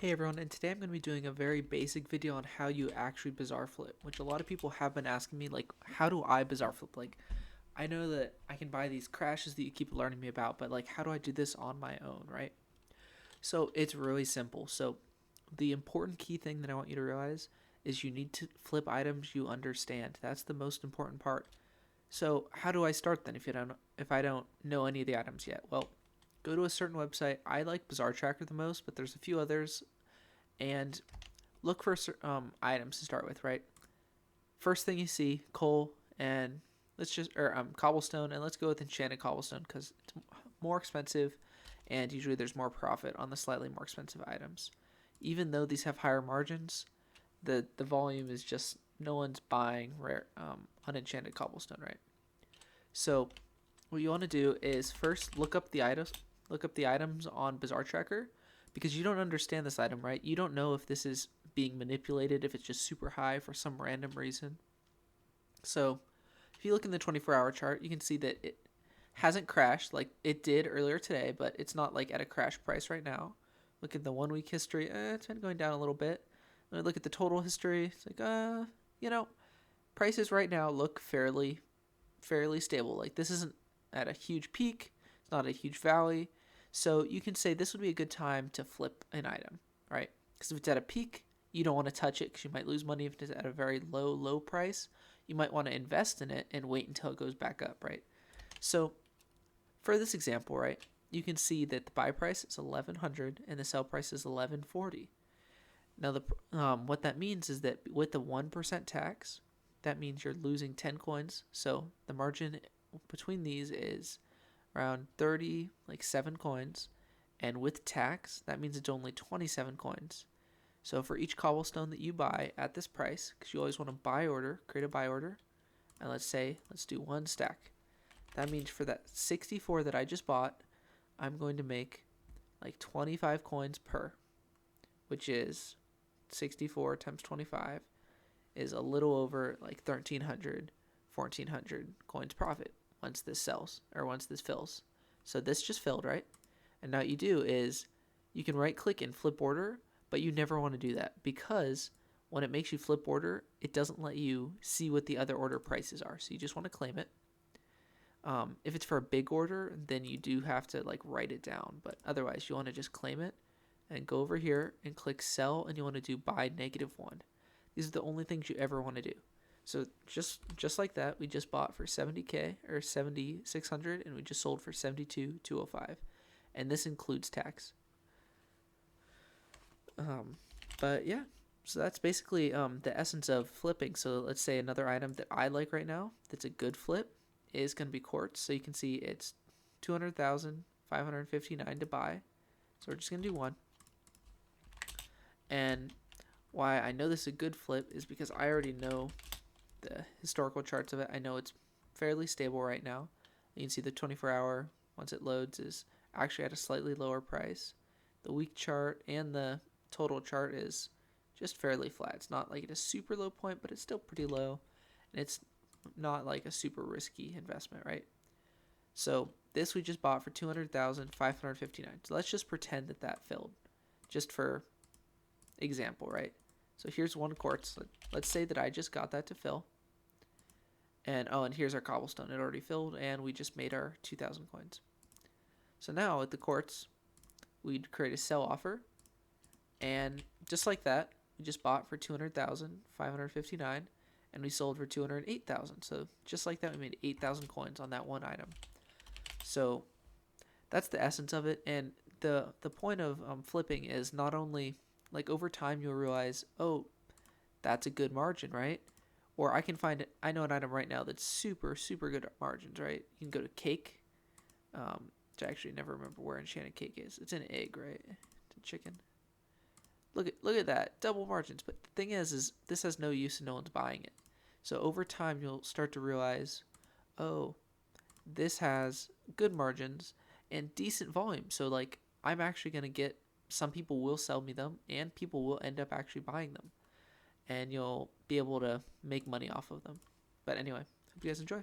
Hey everyone, and today I'm going to be doing a very basic video on how you actually Bazaar flip, which a lot of people have been asking me, like, how do I Bazaar flip? Like, I know that I can buy these crashes that you keep learning me about, but like, how do I do this on my own, right? So it's really simple. So the important key thing that I want you to realize is you need to flip items you understand. That's the most important part. So how do I start then if I don't know any of the items yet? Well, go to a certain website. I like Bazaar Tracker the most, but there's a few others, and look for items to start with, right? First thing you see, coal and cobblestone, and let's go with enchanted cobblestone because it's more expensive, and usually there's more profit on the slightly more expensive items. Even though these have higher margins, the volume is just no one's buying rare unenchanted cobblestone, right? So what you want to do is first look up the items on Bazaar Tracker, because you don't understand this item, right? You don't know if this is being manipulated, if it's just super high for some random reason. So if you look in the 24-hour chart, you can see that it hasn't crashed like it did earlier today, but it's not like at a crash price right now. Look at the 1 week history, it's been going down a little bit. When I look at the total history, it's like, you know, prices right now look fairly stable. Like, this isn't at a huge peak, it's not a huge valley. So you can say this would be a good time to flip an item, right? Because if it's at a peak, you don't want to touch it because you might lose money. If it's at a very low price, you might want to invest in it and wait until it goes back up, right? So for this example, right, you can see that the buy price is 1100 and the sell price is 1140. Now, what that means is that with the 1% tax, that means you're losing 10 coins. So the margin between these is around 30, like 7 coins. And with tax, that means it's only 27 coins. So for each cobblestone that you buy at this price, because you always want to create a buy order, and let's do 1 stack. That means for that 64 that I just bought, I'm going to make like 25 coins per, which is 64 times 25 is a little over like 1300, 1400 coins profit once this sells, or once this fills. So this just filled, right? And now what you do is you can right click and flip order, but you never want to do that because when it makes you flip order, it doesn't let you see what the other order prices are. So you just want to claim it. If it's for a big order, then you do have to like write it down, but otherwise you want to just claim it and go over here and click sell, and you want to do buy -1. These are the only things you ever want to do. So just like that, we just bought for 70k or 7600, and we just sold for 72,205, and this includes tax. But yeah, so that's basically the essence of flipping. So let's say another item that I like right now that's a good flip is going to be quartz. So you can see it's 200,559 to buy. So we're just going to do one. And why I know this is a good flip is because I already know the historical charts of it. I know it's fairly stable right now. You can see the 24-hour, once it loads, is actually at a slightly lower price. The week chart and the total chart is just fairly flat. It's not like at a super low point, but it's still pretty low. And it's not like a super risky investment, right? So this we just bought for 200,559. So let's just pretend that that filled, just for example, right? So here's one quartz. Let's say that I just got that to fill. And here's our cobblestone. It already filled, and we just made our 2,000 coins. So now with the quartz, we'd create a sell offer, and just like that, we just bought for 200,559, and we sold for 208,000. So just like that, we made 8,000 coins on that one item. So that's the essence of it, and the point of flipping is not only like over time you'll realize, oh, that's a good margin, right? Or I know an item right now that's super good at margins, right? You can go to cake, which I actually never remember where enchanted cake is. It's an egg, right? It's a chicken. Look at that, double margins. But the thing is this has no use and no one's buying it. So over time you'll start to realize, oh, this has good margins and decent volume. So like I'm actually gonna get, some people will sell me them, and people will end up actually buying them, and you'll be able to make money off of them. But anyway, hope you guys enjoy.